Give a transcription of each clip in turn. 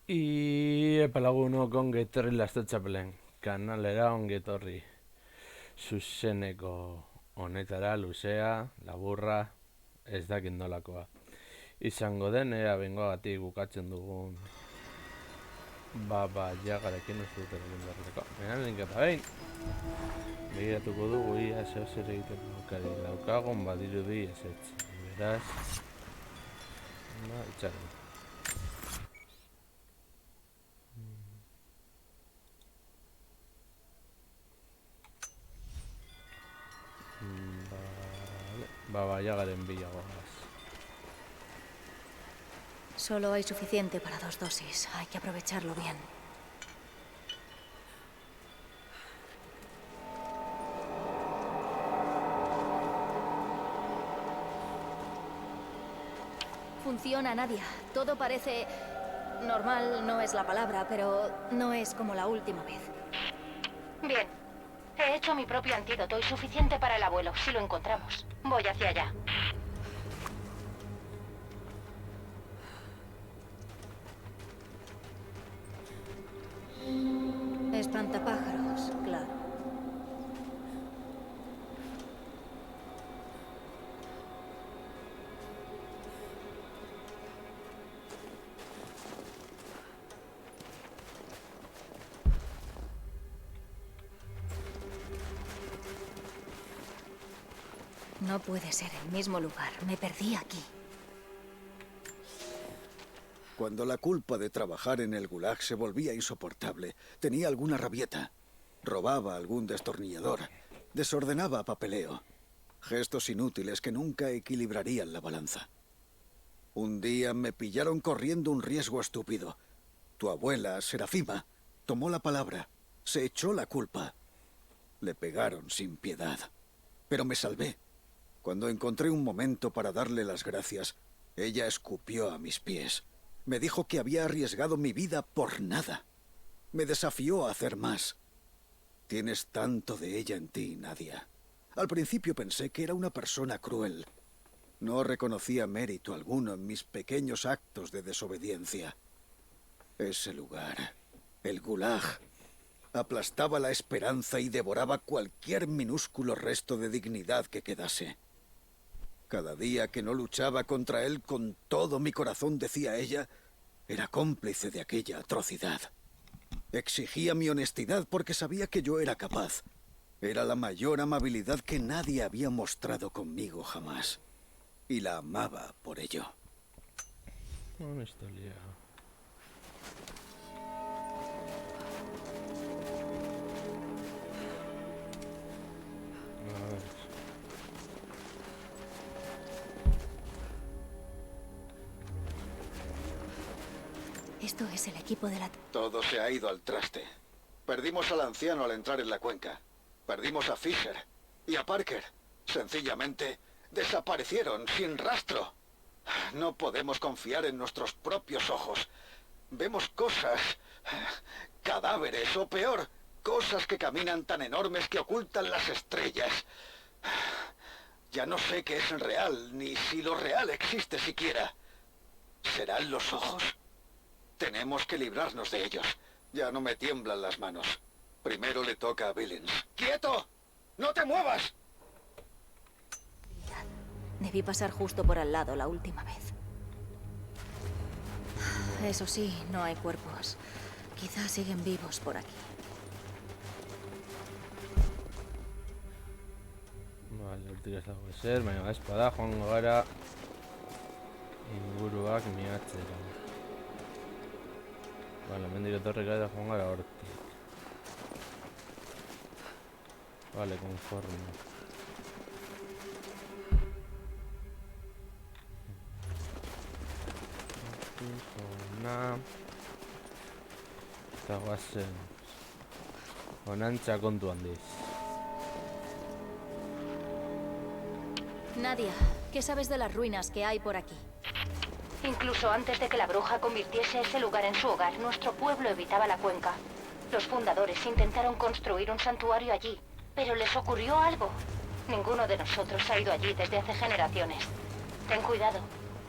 Epalagunok ongi etorri Lastotxapelen kanalera, ongi etorri zuzeneko honetara, luzea, laburra, ez dakit nolakoa izango den, ea bengoagatik bukatzen dugun jagarekin ez dut egin berreko. Menan link eta behin begiratuko dugu ia zer egiteko aukari daukagun, badirudi ezetz. Beraz, itxaron. Jagaren bilagoaz. Solo hay suficiente para 2 dosis. Hay que aprovecharlo bien. Funciona, Nadia. Todo parece... normal no es la palabra, pero no es como la última vez. Bien. He hecho mi propio antídoto y suficiente para el abuelo, si lo encontramos. Voy hacia allá. Espantapájaros, claro. No puede ser el mismo lugar. Me perdí aquí. Cuando la culpa de trabajar en el Gulag se volvía insoportable, tenía alguna rabieta. Robaba algún destornillador. Desordenaba papeleo. Gestos inútiles que nunca equilibrarían la balanza. Un día me pillaron corriendo un riesgo estúpido. Tu abuela, Serafima, tomó la palabra. Se echó la culpa. Le pegaron sin piedad. Pero me salvé. Cuando encontré un momento para darle las gracias, ella escupió a mis pies. Me dijo que había arriesgado mi vida por nada. Me desafió a hacer más. Tienes tanto de ella en ti, Nadia. Al principio pensé que era una persona cruel. No reconocía mérito alguno en mis pequeños actos de desobediencia. Ese lugar, el Gulag, aplastaba la esperanza y devoraba cualquier minúsculo resto de dignidad que quedase. Cada día que no luchaba contra él con todo mi corazón, decía ella, era cómplice de aquella atrocidad. Exigía mi honestidad porque sabía que yo era capaz. Era la mayor amabilidad que nadie había mostrado conmigo jamás. Y la amaba por ello. ¿Dónde está liado? A ver. Esto es el equipo de la... Todo se ha ido al traste. Perdimos al anciano al entrar en la cuenca. Perdimos a Fisher y a Parker. Sencillamente desaparecieron sin rastro. No podemos confiar en nuestros propios ojos. Vemos cosas, cadáveres o peor, cosas que caminan tan enormes que ocultan las estrellas. Ya no sé qué es real, ni si lo real existe siquiera. ¿Serán los ojos? Tenemos que librarnos de ellos. Ya no me tiemblan las manos. Primero le toca a Billings. ¡Quieto! ¡No te muevas! Debí pasar justo por al lado la última vez. Eso sí, no hay cuerpos. Quizás siguen vivos por aquí. Vale, urtik ez dago ezer, baina espada joango gara inguruak miatzera. Vale, mendik etorri gara joan gara hortik. Vale, conforme. Hona... Eta guazen... Honantza kontu handiz. Nadia, ¿qué sabes de las ruinas que hay por aquí? Incluso antes de que la bruja convirtiese ese lugar en su hogar, nuestro pueblo evitaba la cuenca. Los fundadores intentaron construir un santuario allí, pero les ocurrió algo. Ninguno de nosotros ha ido allí desde hace generaciones. Ten cuidado.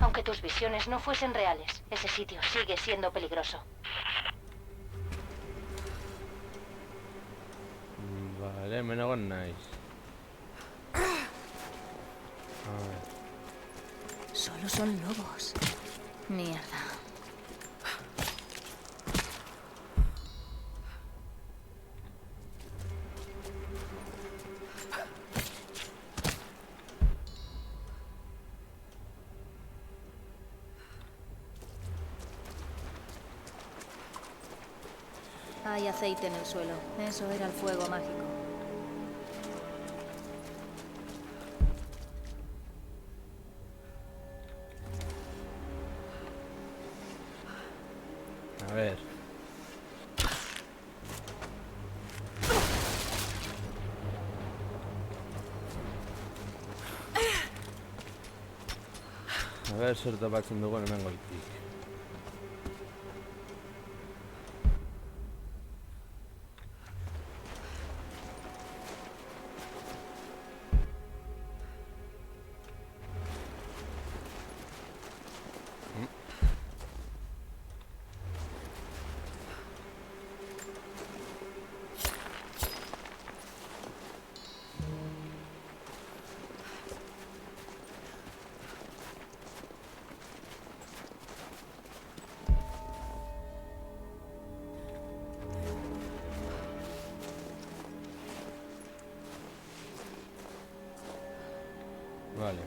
Aunque tus visiones no fuesen reales, ese sitio sigue siendo peligroso. Vale, me hago nice. A ver. Solo son lobos. Mierda. Hay aceite en el suelo. Eso era el fuego mágico. A ver. A ver, zer topatzen dugu hemengoitik. Vale.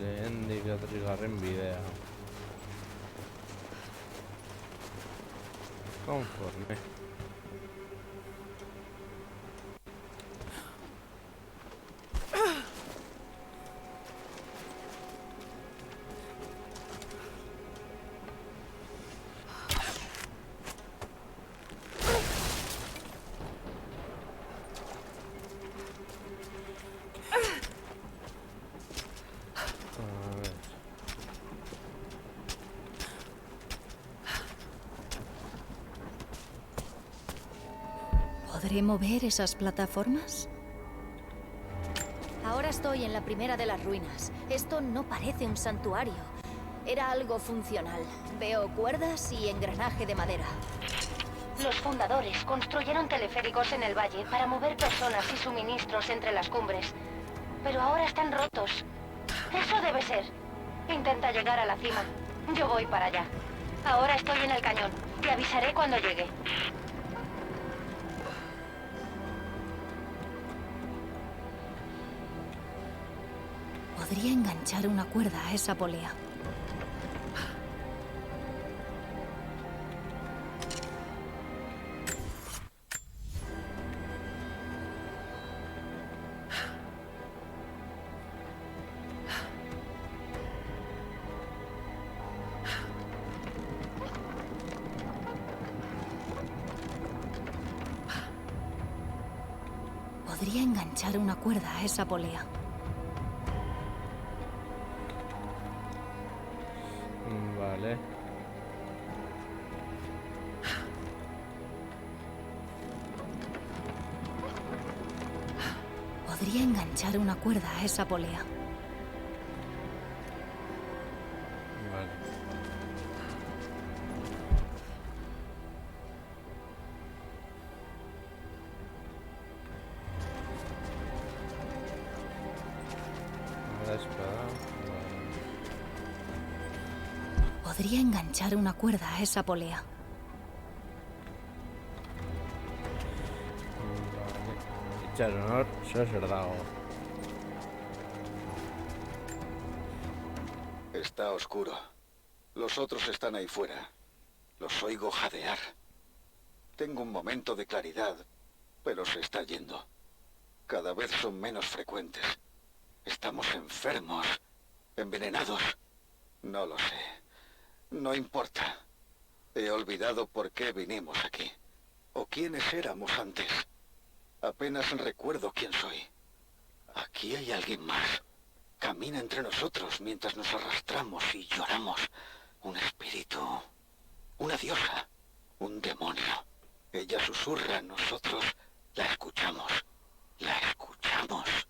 Lehendik atrigarren bidea. Conforme. A ver. ¿Podré mover esas plataformas? Ahora estoy en la primera de las ruinas. Esto no parece un santuario. Era algo funcional. Veo cuerdas y engranaje de madera. Los fundadores construyeron teleféricos en el valle para mover personas y suministros entre las cumbres. Pero ahora están rotos. Eso debe ser. Intenta llegar a la cima. Yo voy para allá. Ahora estoy en el cañón. Te avisaré cuando llegue. Podría enganchar una cuerda a esa polea. Podría enganchar una cuerda a esa polea. Vale. Podría enganchar una cuerda a esa polea. Vale. Ahora espada. Vale. Podría enganchar una cuerda a esa polea. Vale. Itxaron zer dago. Está oscuro. Los otros están ahí fuera. Los oigo jadear. Tengo un momento de claridad, pero se está yendo. Cada vez son menos frecuentes. Estamos enfermos, envenenados. No lo sé. No importa. He olvidado por qué vinimos aquí. O quiénes éramos antes. Apenas recuerdo quién soy. Aquí hay alguien más. Camina entre nosotros mientras nos arrastramos y lloramos. Un espíritu. Una diosa. Un demonio. Ella susurra, nosotros la escuchamos. La escuchamos.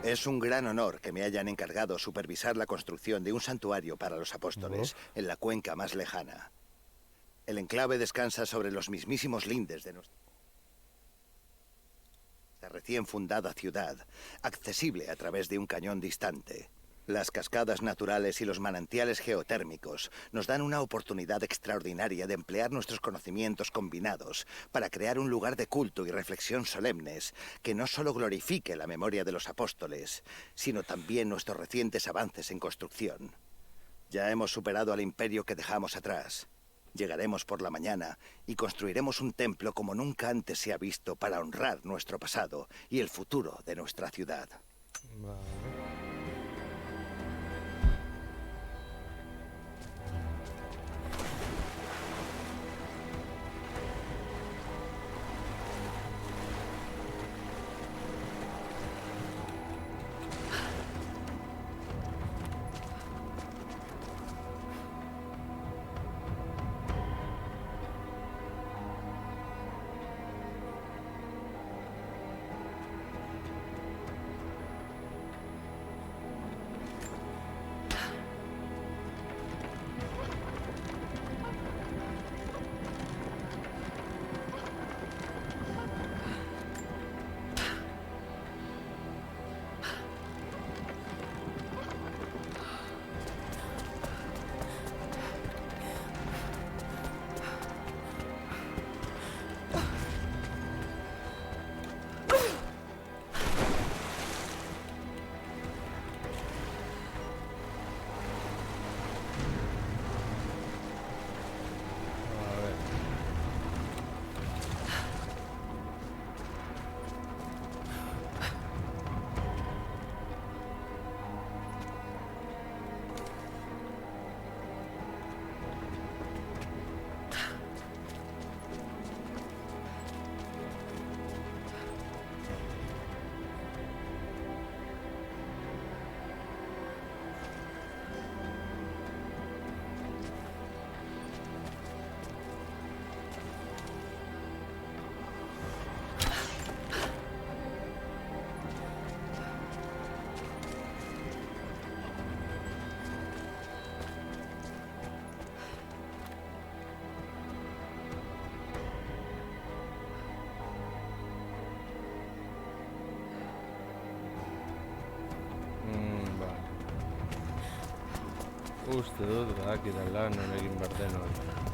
Es un gran honor que me hayan encargado supervisar la construcción de un santuario para los apóstoles en la cuenca más lejana. El enclave descansa sobre los mismísimos lindes de nuestra recién fundada ciudad, accesible a través de un cañón distante. Las cascadas naturales y los manantiales geotérmicos nos dan una oportunidad extraordinaria de emplear nuestros conocimientos combinados para crear un lugar de culto y reflexión solemnes que no solo glorifique la memoria de los apóstoles, sino también nuestros recientes avances en construcción. Ya hemos superado al imperio que dejamos atrás. Llegaremos por la mañana y construiremos un templo como nunca antes se ha visto para honrar nuestro pasado y el futuro de nuestra ciudad. Vale. A ver. Vale. Uste dut badakidala non egin behar den hori.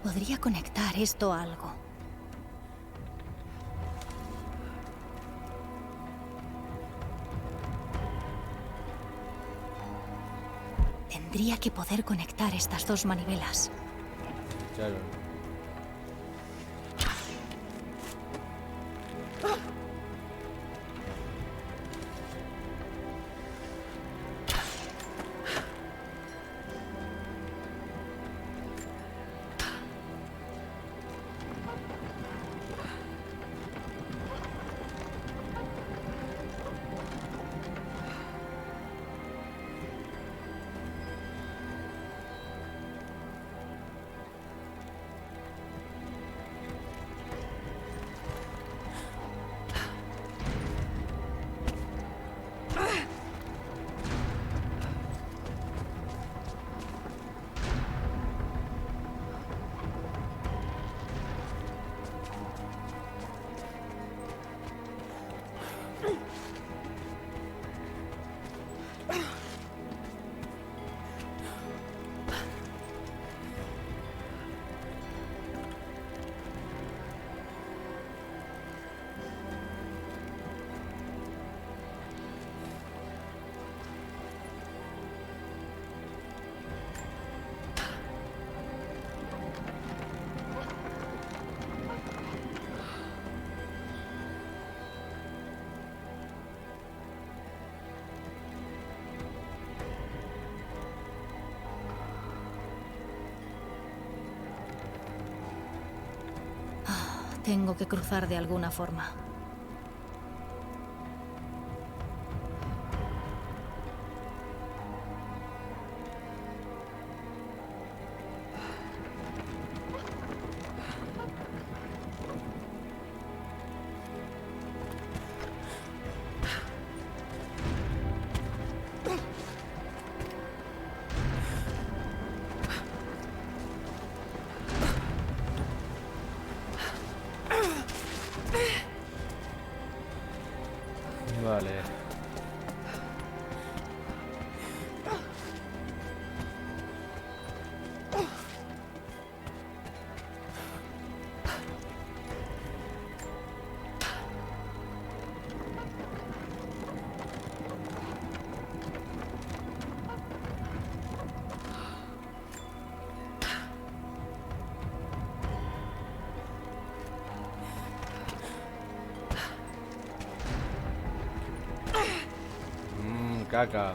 Podría conectar esto a algo. Tendría que poder conectar estas dos manivelas. Claro. Tengo que cruzar de alguna forma. Vale. Caca.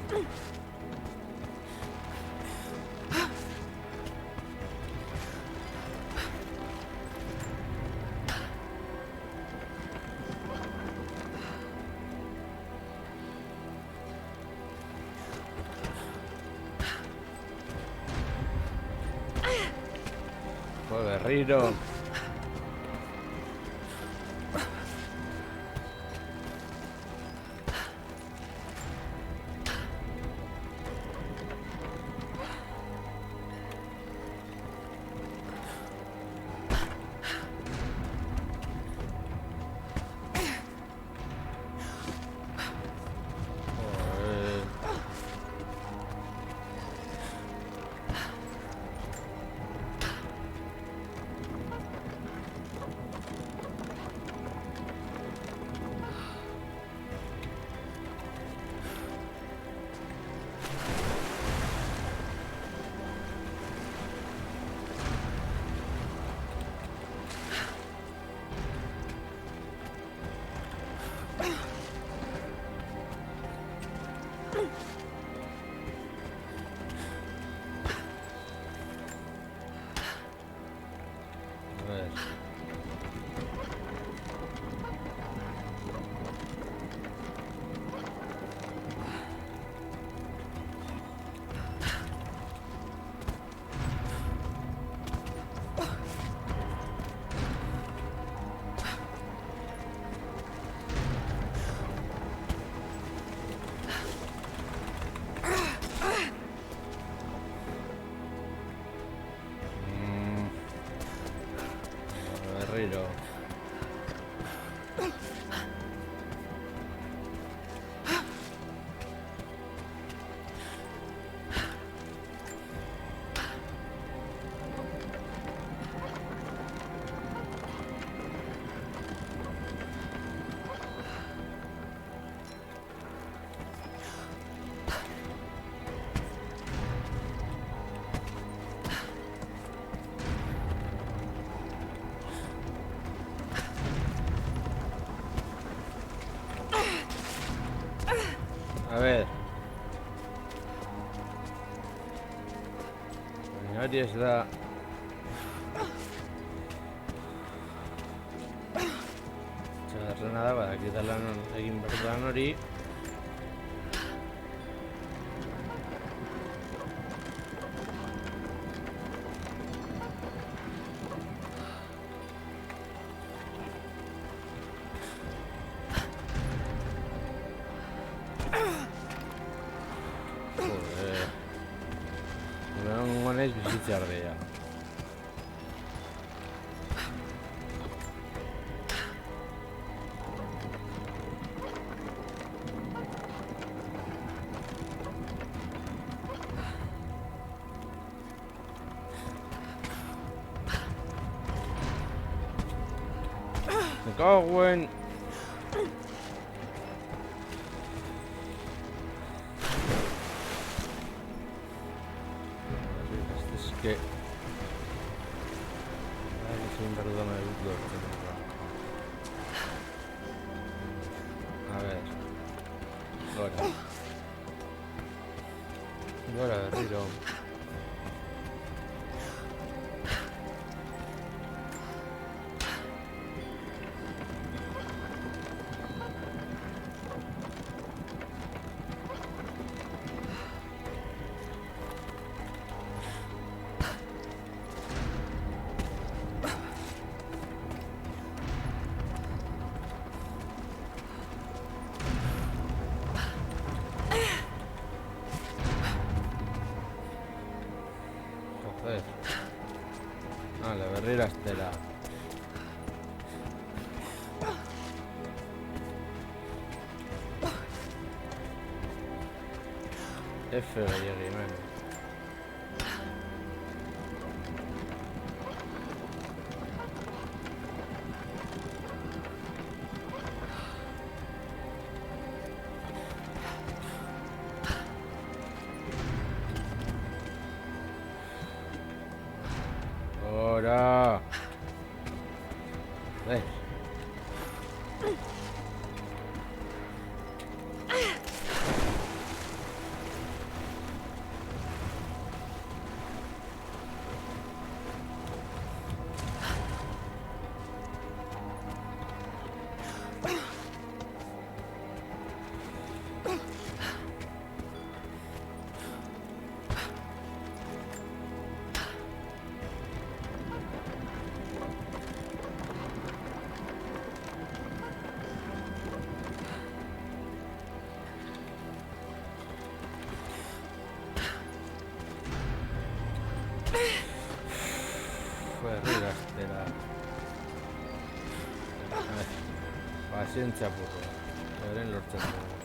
Joder, Riro. A ver. Riro. A ver. Hori ez da... Txagarrena da, badakita lan egin behar lan hori. Naiz bizitza ardea. Me cago en... Que... soy un perdón de luz. A ver. Ahora, Riro. Herrera Estela. F Gallegui, ahora. Herrera Estela. Pazientzia burro. Eren lortzen dugu.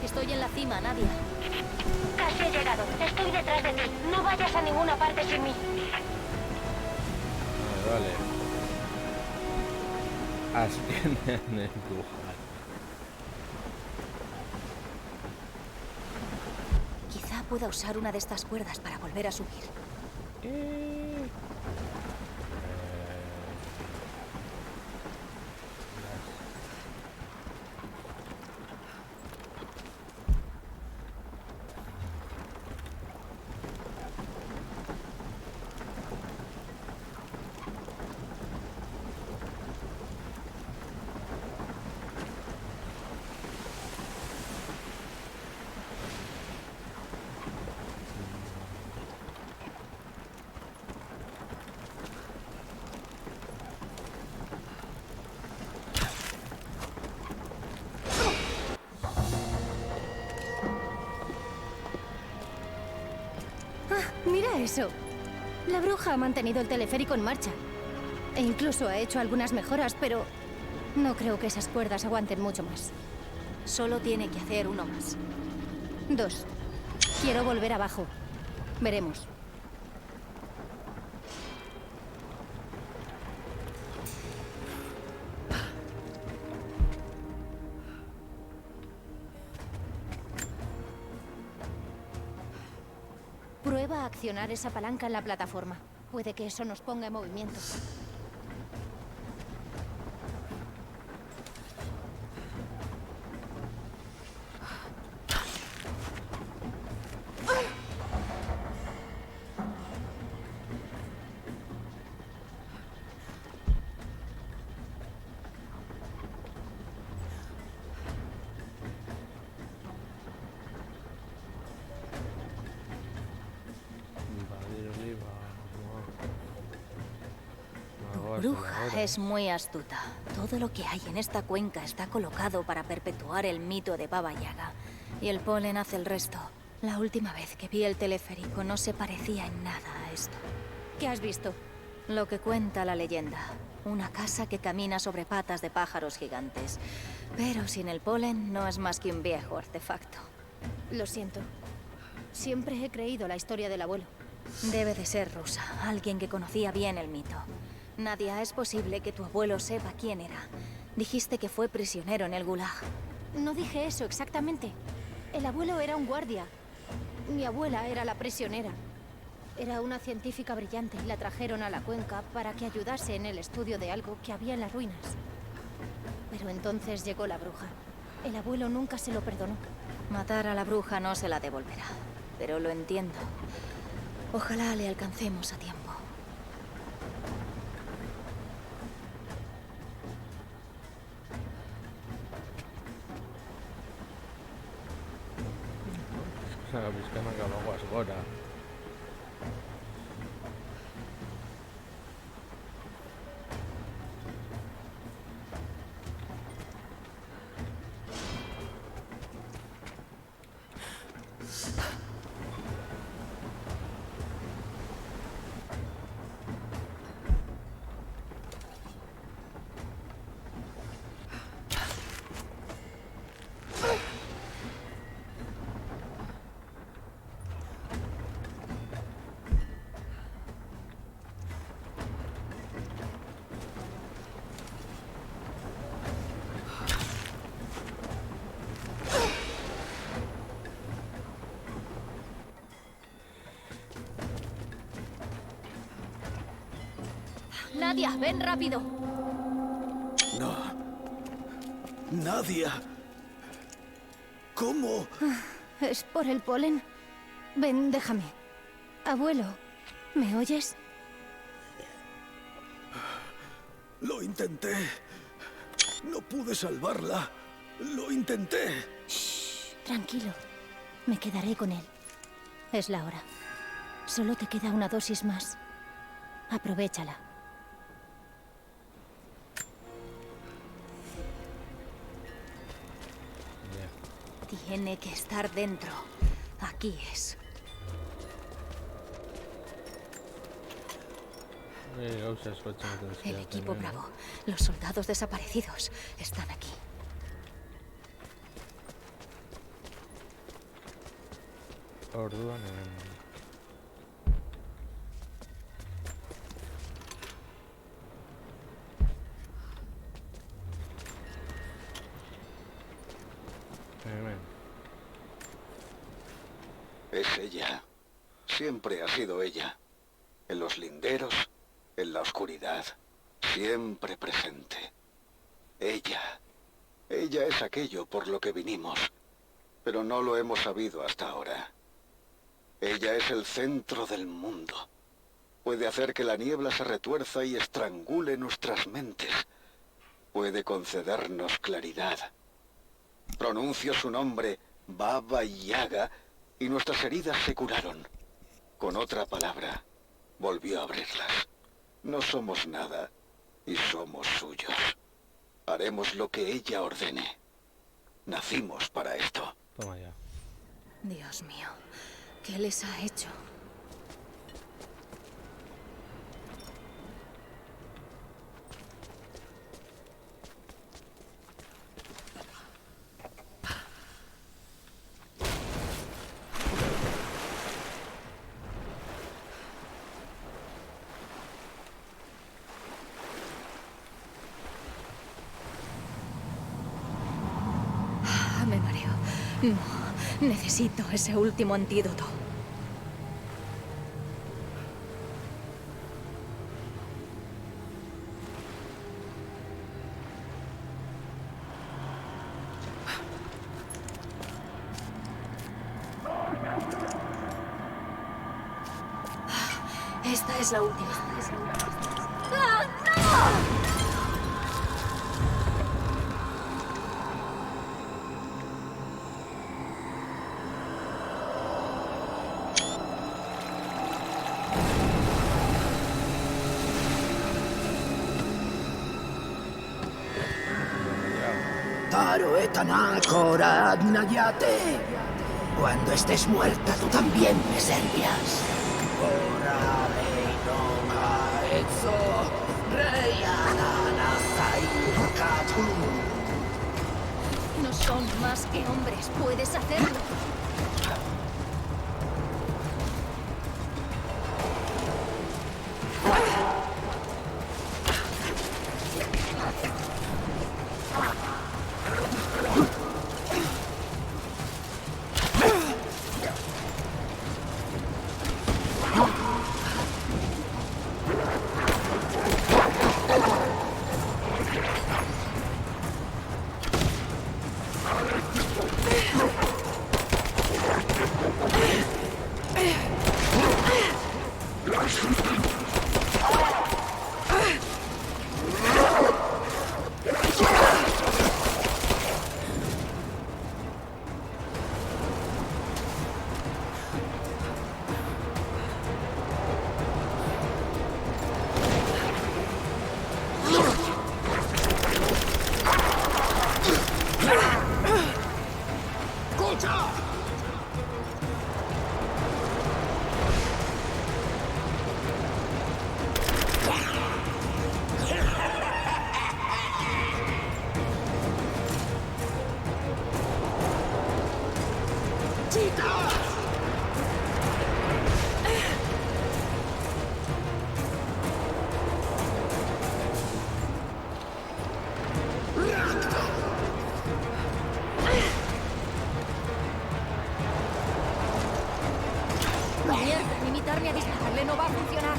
Estoy en la cima, Nadia. Casi he llegado. Estoy detrás de ti. No vayas a ninguna parte sin mí. Vale. Ascienden en empujar. Quizá pueda usar una de estas cuerdas para volver a subir. Mira eso. La bruja ha mantenido el teleférico en marcha. E incluso ha hecho algunas mejoras, pero no creo que esas cuerdas aguanten mucho más. Solo tiene que hacer uno más. 2. Quiero volver abajo. Veremos. Prueba a accionar esa palanca en la plataforma. Puede que eso nos ponga en movimiento. Bruja es muy astuta. Todo lo que hay en esta cuenca está colocado para perpetuar el mito de Baba Yaga. Y el polen hace el resto. La última vez que vi el teleférico no se parecía en nada a esto. ¿Qué has visto? Lo que cuenta la leyenda. Una casa que camina sobre patas de pájaros gigantes. Pero sin el polen no es más que un viejo artefacto. Lo siento. Siempre he creído la historia del abuelo. Debe de ser rusa, alguien que conocía bien el mito. Nadia, es posible que tu abuelo sepa quién era. Dijiste que fue prisionero en el Gulag. No dije eso exactamente. El abuelo era un guardia. Mi abuela era la prisionera. Era una científica brillante y la trajeron a la cuenca para que ayudase en el estudio de algo que había en las ruinas. Pero entonces llegó la bruja. El abuelo nunca se lo perdonó. Matar a la bruja no se la devolverá, pero lo entiendo. Ojalá le alcancemos a tiempo. Pizkanak abaguaz gora. Nadia, ven rápido. No. Nadia. ¿Cómo? ¿Es por el polen? Ven, déjame. Abuelo, ¿me oyes? Lo intenté. No pude salvarla. Lo intenté. Shh, tranquilo. Me quedaré con él. Es la hora. Solo te queda una dosis más. Aprovéchala. Tiene que estar dentro. Aquí es. El equipo Bravo. Los soldados desaparecidos están aquí. Orduan Es ella. Siempre ha sido ella. En los linderos, en la oscuridad, siempre presente. Ella. Ella es aquello por lo que vinimos, pero no lo hemos sabido hasta ahora. Ella es el centro del mundo. Puede hacer que la niebla se retuerza y estrangule nuestras mentes. Puede concedernos claridad. Pronuncio su nombre, Baba Yaga, y nuestras heridas se curaron. Con otra palabra, volvió a abrirlas. No somos nada, y somos suyos. Haremos lo que ella ordene. Nacimos para esto. Toma ya. Dios mío, ¿qué les ha hecho? Me mareo. No, necesito ese último antídoto. Esta es la última. ¡Ah, no! Taro etana korat nayate. Cuando estés muerta, tú también me servirás. Ora reino kaetso, rey ananasai katu. No son más que hombres. Puedes hacerlo. Mierda, limitarme a dispararle no va a funcionar.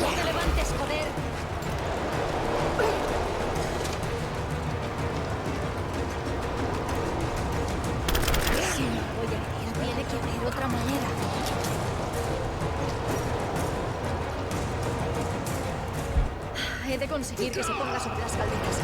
¡No te levantes, joder! Si no voy a ir, tiene que haber otra manera. He de conseguir que se ponga sobre las calderas.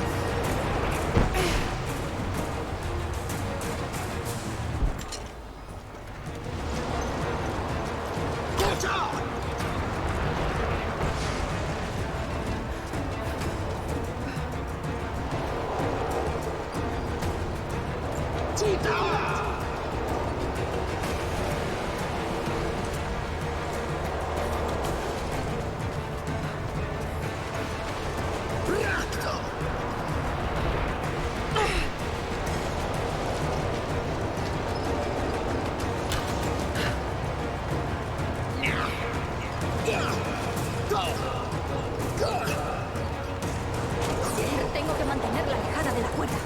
Tengo que mantenerla alejada de la cuerda.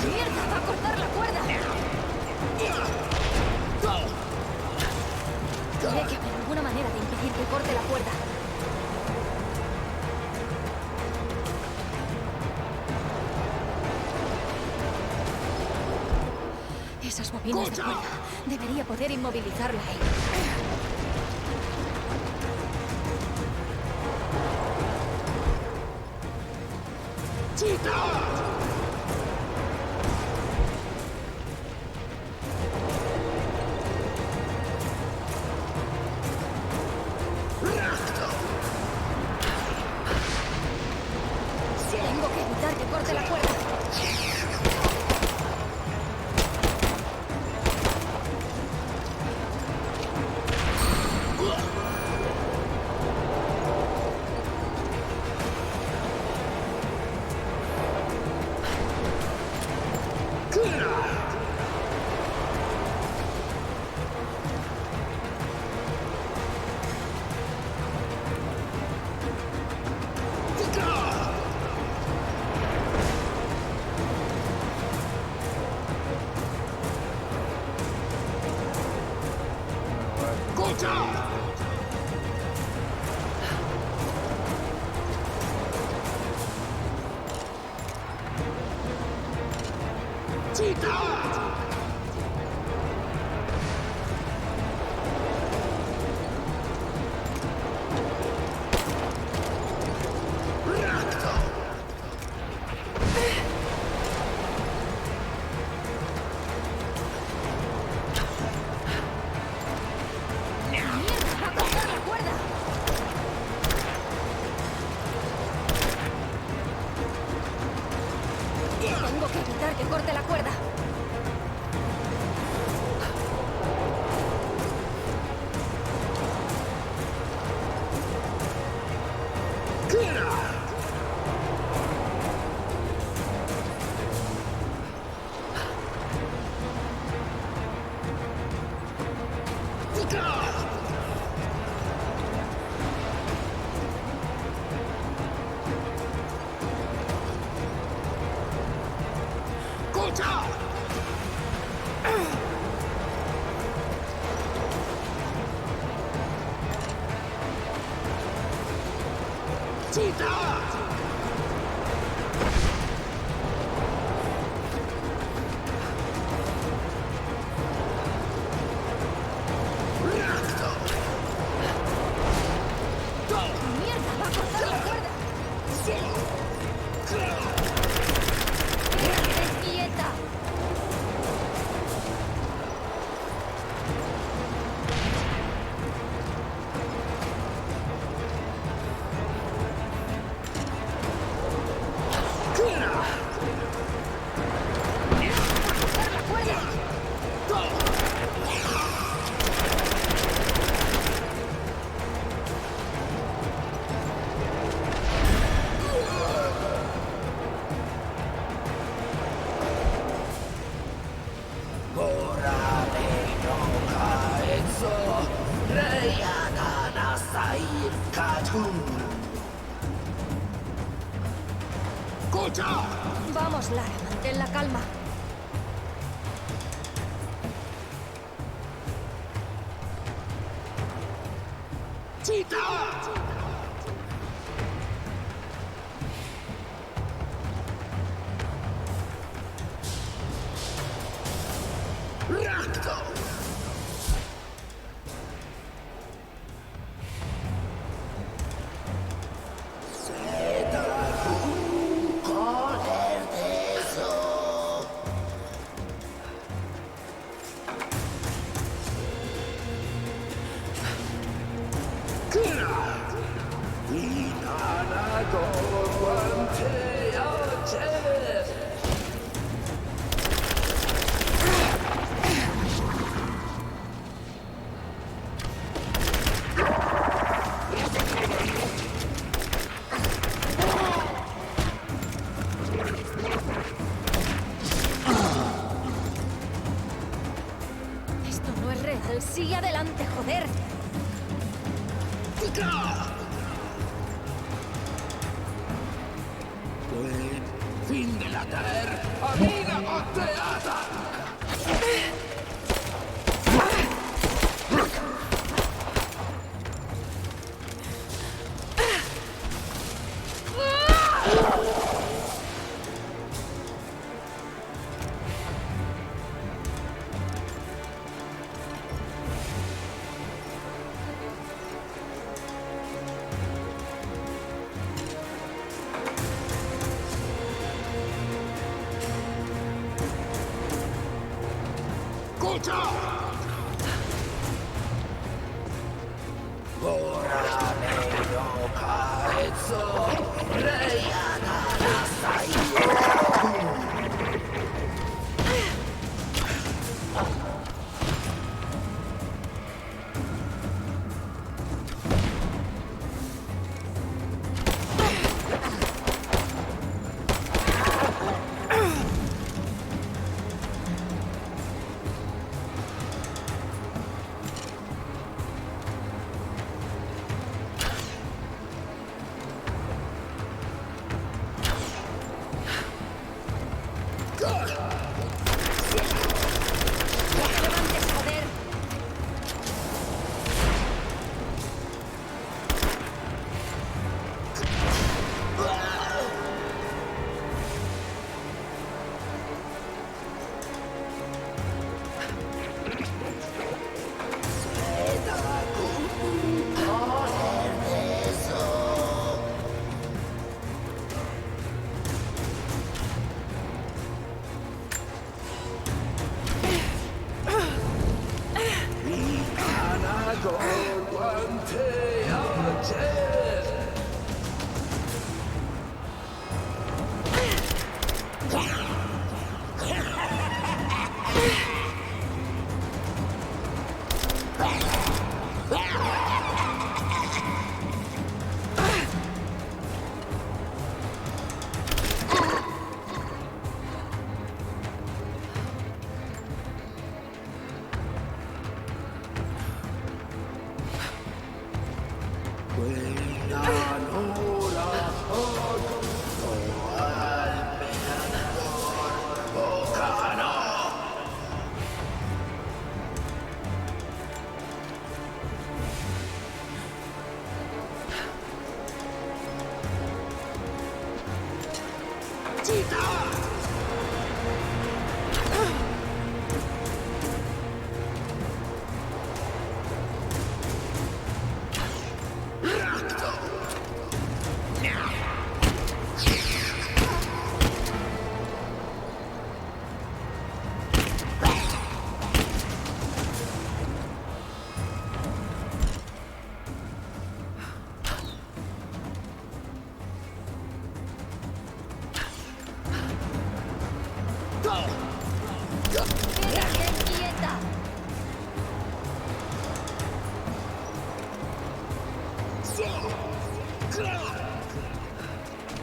¡Mierda! ¡Va a cortar la cuerda! Tiene que haber alguna manera de impedir que corte la cuerda. Esas bobinas de cuerda. Debería poder inmovilizarla ahí. Tengo que evitar que corte la cuerda. Tengo que evitar que corte la cuerda. ¡Mierda! ¡Va a cortar la cuerda! ¡Quédate quieta! ¡Escucha! Vamos, Lara, mantén la calma. ¡Chica! ¡Recto! Esto no es real. Sigue adelante, joder. Fin de la terra, amiga botteata!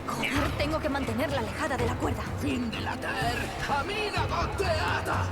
Joder, tengo que mantenerla alejada de la cuerda. Fin de la terra, amiga botteata!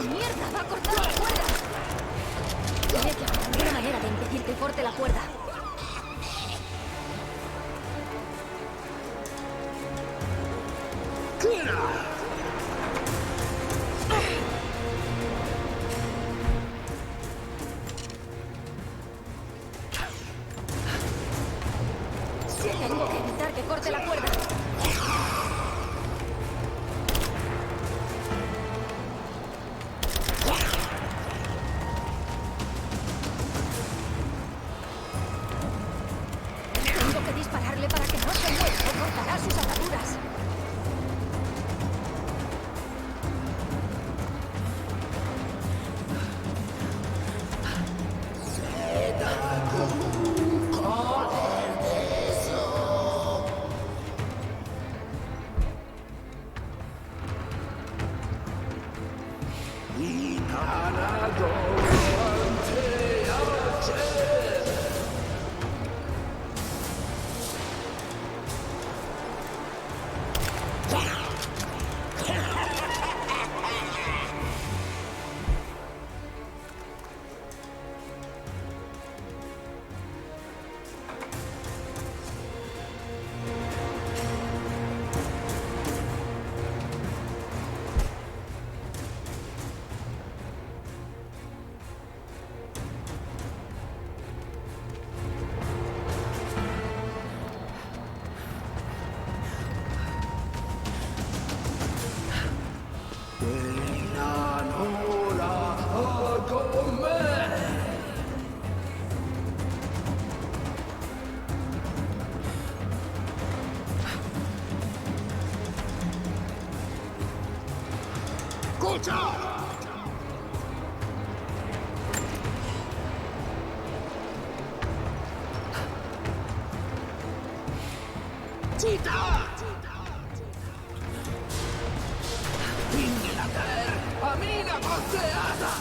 ¡Mierda! ¡Va a cortar la cuerda! Tiene que haber alguna manera de impedir que corte la cuerda. Tengo que evitar que corte la cuerda. Tengo que dispararle para que no se mueva o cortará sus ataduras. ¡Amina Goteata!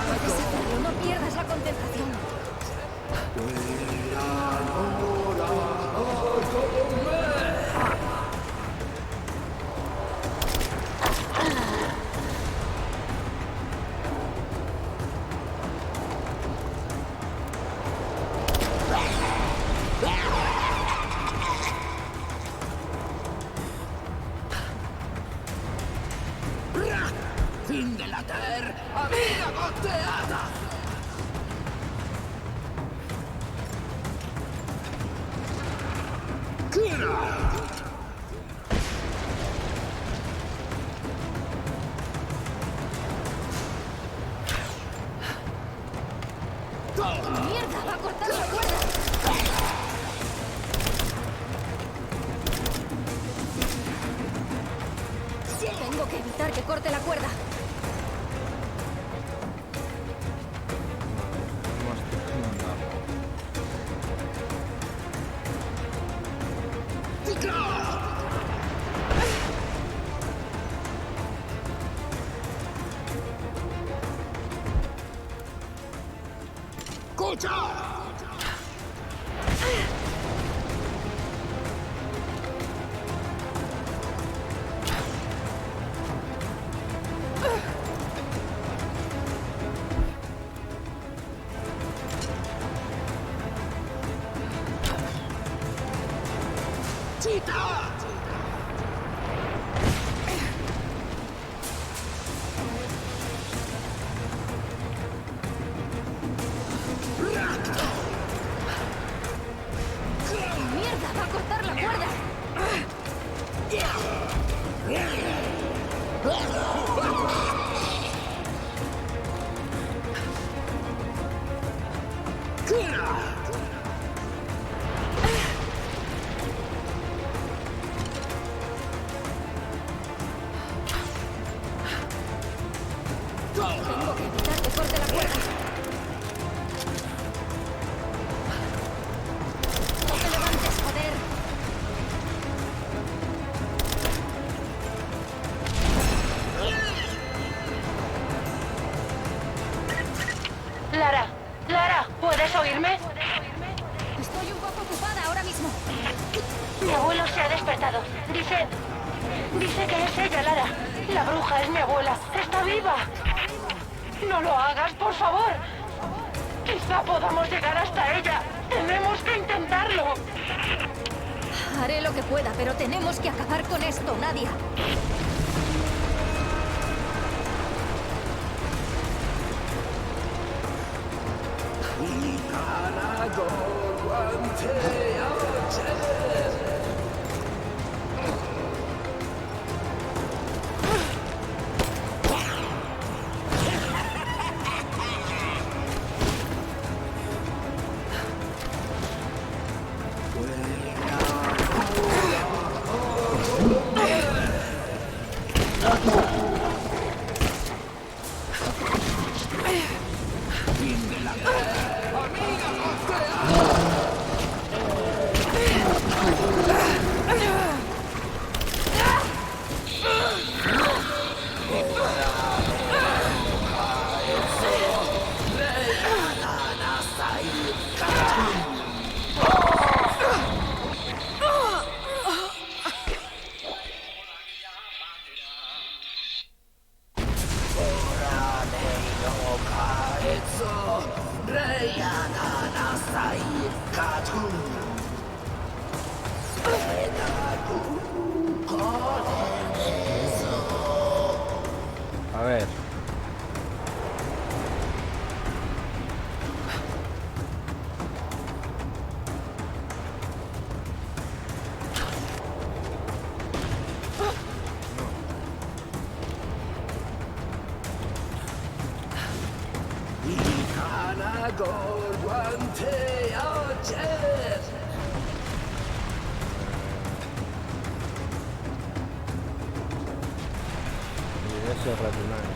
Puedes hacerlo, no pierdas la concentración. Fin de la terra, amiga gotteata! ¡Mierda! ¡Va a cortar la cuerda! Tengo que evitar que corte la cuerda. ¡Mierda! ¡Va a cortar la cuerda! Tengo que evitar que corte la cuerda. ¡No te levantes, joder! Lara, Lara, ¿puedes oírme? Estoy un poco ocupada ahora mismo. Mi abuelo se ha despertado. Dice que es ella, Lara. La bruja es mi abuela. Está viva. No lo hagas, por favor. Quizá podamos llegar hasta ella. Tenemos que intentarlo. Haré lo que pueda, pero tenemos que acabar con esto, Nadia. A ver. Y ese racional.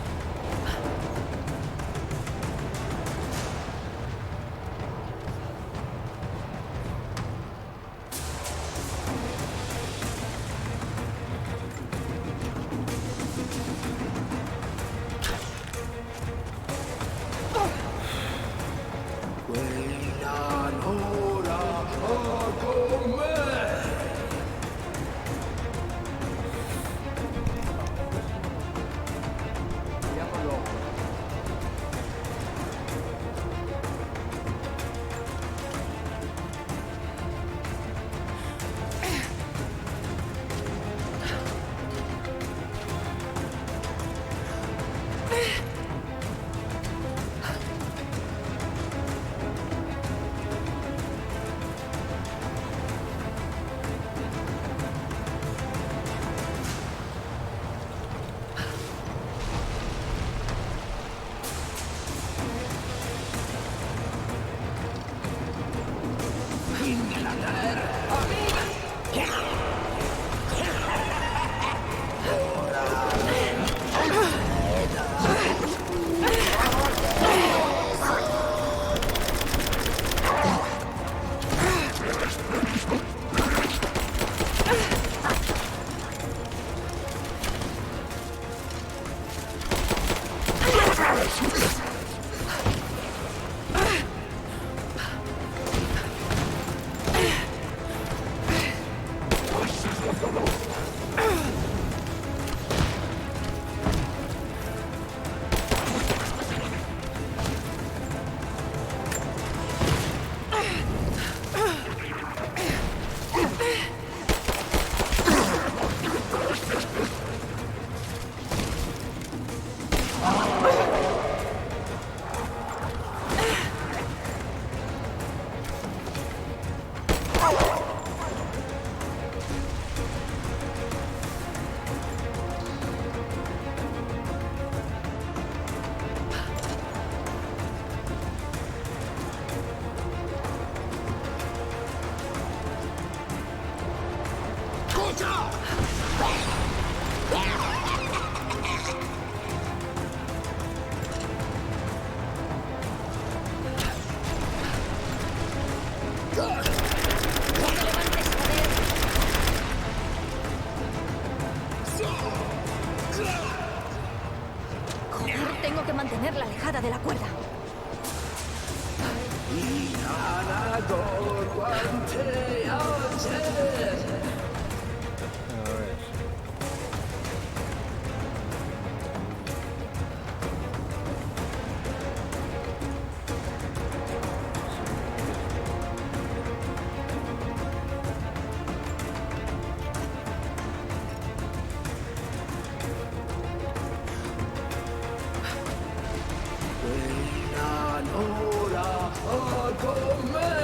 Joder, tengo que mantenerla alejada de la cuerda. A ver.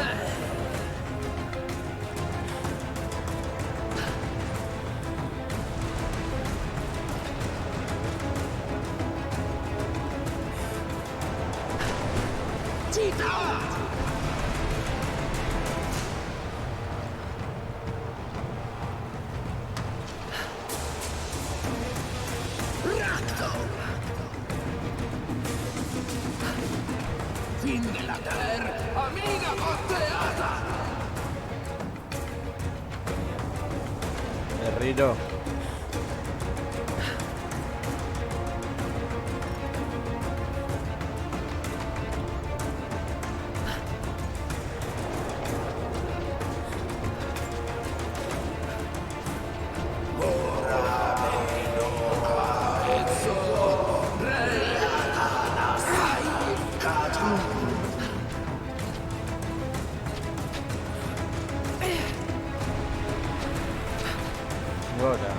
Fin della terra, amiga botteata! Herrero. Ahora.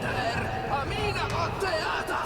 caer, Amina Gotteata!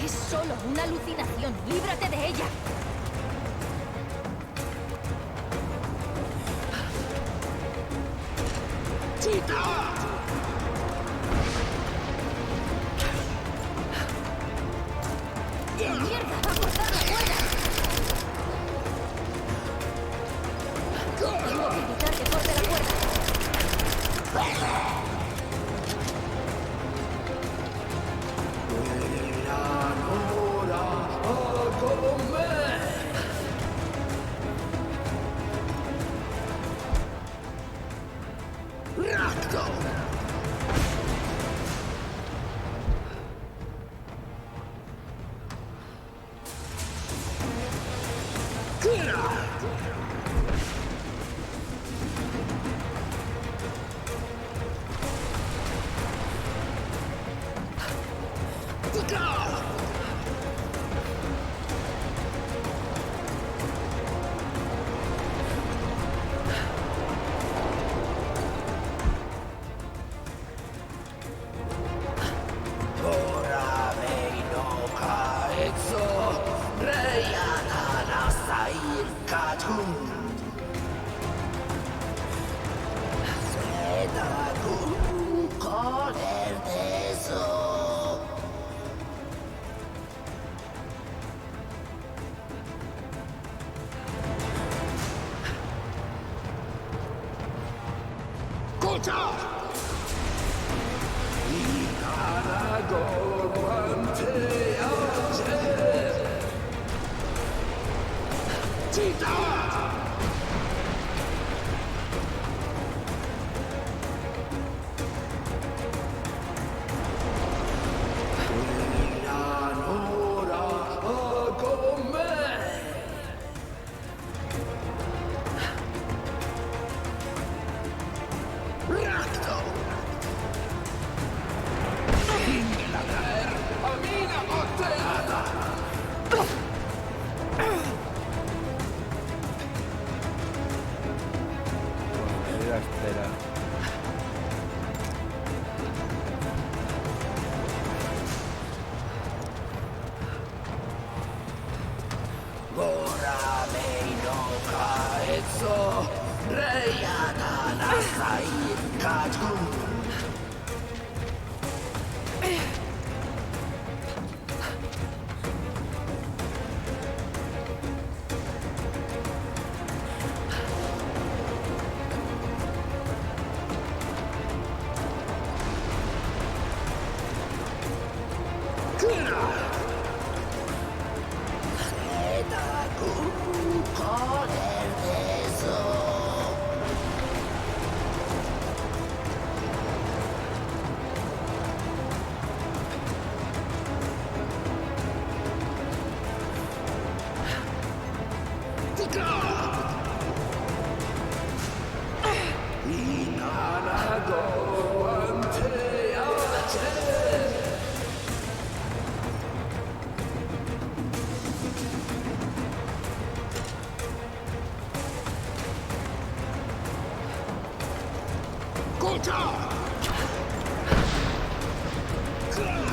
Es solo una alucinación. ¡Líbrate de ella! ¡Mierda! ¡Va a cortar la cuerda! Tengo que evitar que corte la cuerda.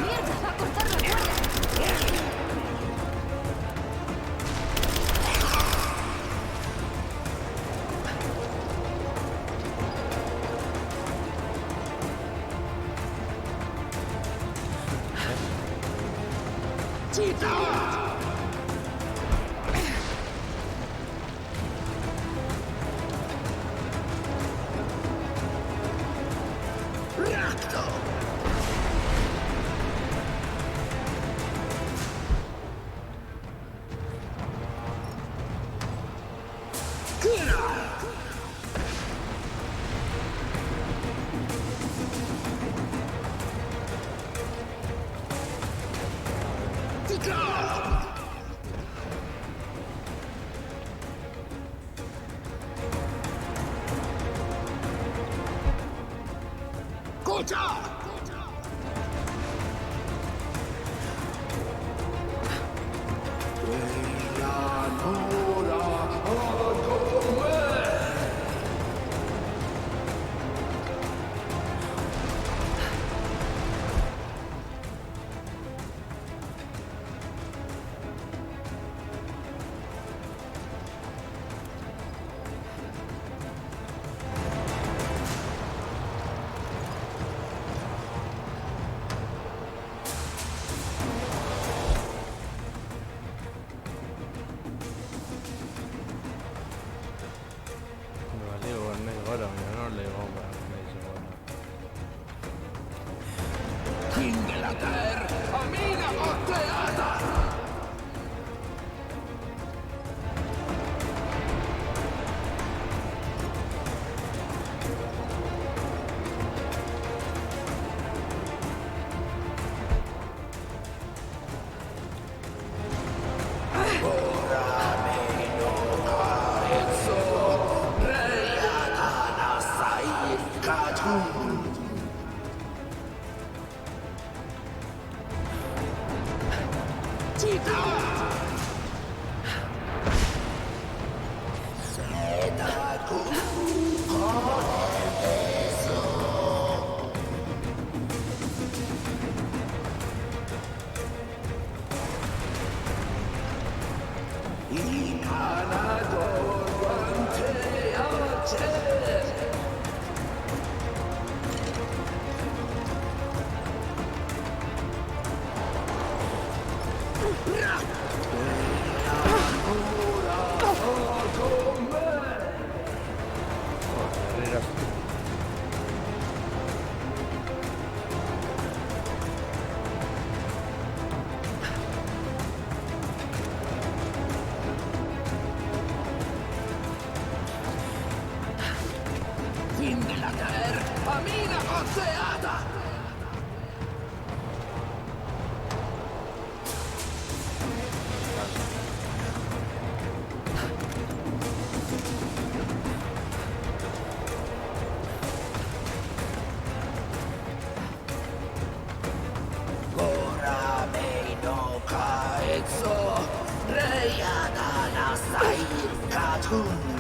¡Mierda! ¡Va a cortar la cuerda! Inglaterra, mina botteata! Inglaterra, mina botteata! Ora meino kaetso, reiana nasai katun.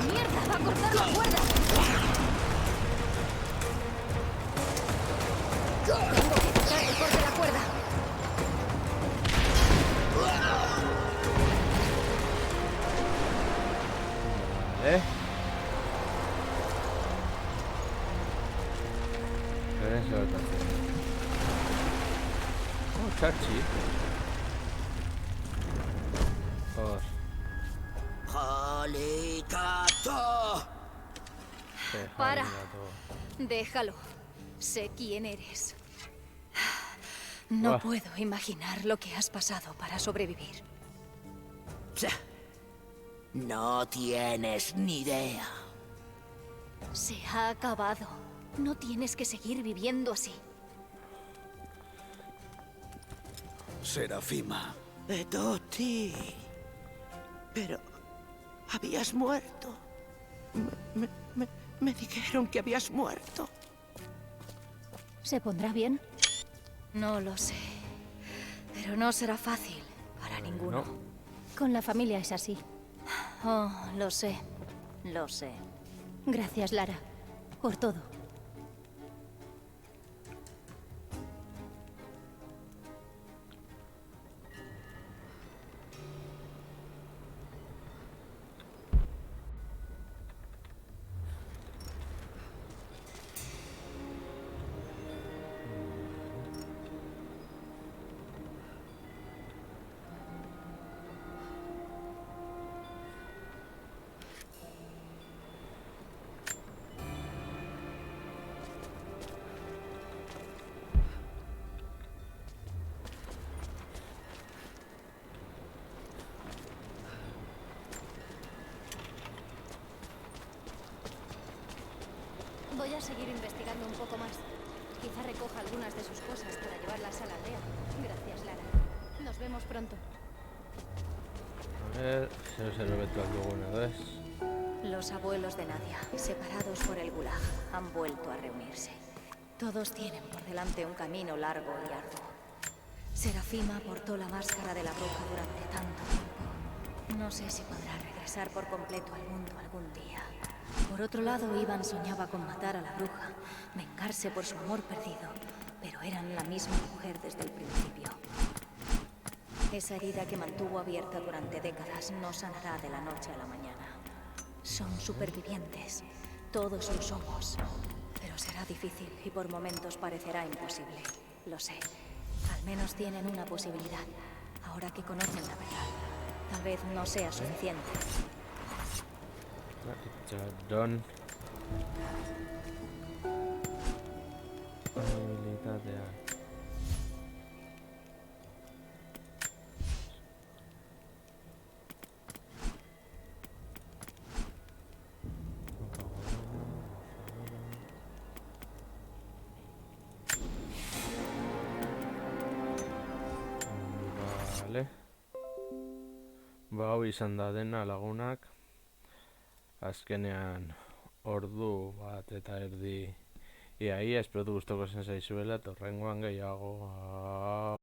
¡Mierda! ¡Va a cortar la cuerda! Tengo que evitar que corte la cuerda. Vale. Eso es lo que hace. Oh, chachi. Joder. ¡Alicato! Para. Todo. Déjalo. Sé quién eres. No Buah. puedo imaginar lo que has pasado para sobrevivir. No tienes ni idea. Se ha acabado. No tienes que seguir viviendo así. Serafima. Edoti. Pero... habías muerto. Me dijeron que habías muerto. ¿Se pondrá bien? No lo sé. Pero no será fácil para ninguno. No. Con la familia es así. Oh, lo sé. Lo sé. Gracias, Lara. Por todo. Voy a seguir investigando un poco más. Quizá recoja algunas de sus cosas para llevarlas a la aldea. Gracias, Lara. Nos vemos pronto. A ver, si no se lo meto al luego una vez. Los abuelos de Nadia, separados por el Gulag, han vuelto a reunirse. Todos tienen por delante un camino largo y arduo. Serafima portó la máscara de la bruja durante tanto tiempo. No sé si podrá regresar por completo al mundo algún día. Por otro lado, Ivan soñaba con matar a la bruja, vengarse por su amor perdido, pero eran la misma mujer desde el principio. Esa herida que mantuvo abierta durante décadas no sanará de la noche a la mañana. Son supervivientes, todos lo somos, pero será difícil y por momentos parecerá imposible. Lo sé. Al menos tienen una posibilidad, ahora que conocen la verdad. Tal vez no sea suficiente. Don. Habilidad de arte. Vale. Bau izan da dena lagunak. Azkenean ordu bat eta erdi iaia, espero gustoko zen zaizuela, eta horrengoan gehiago.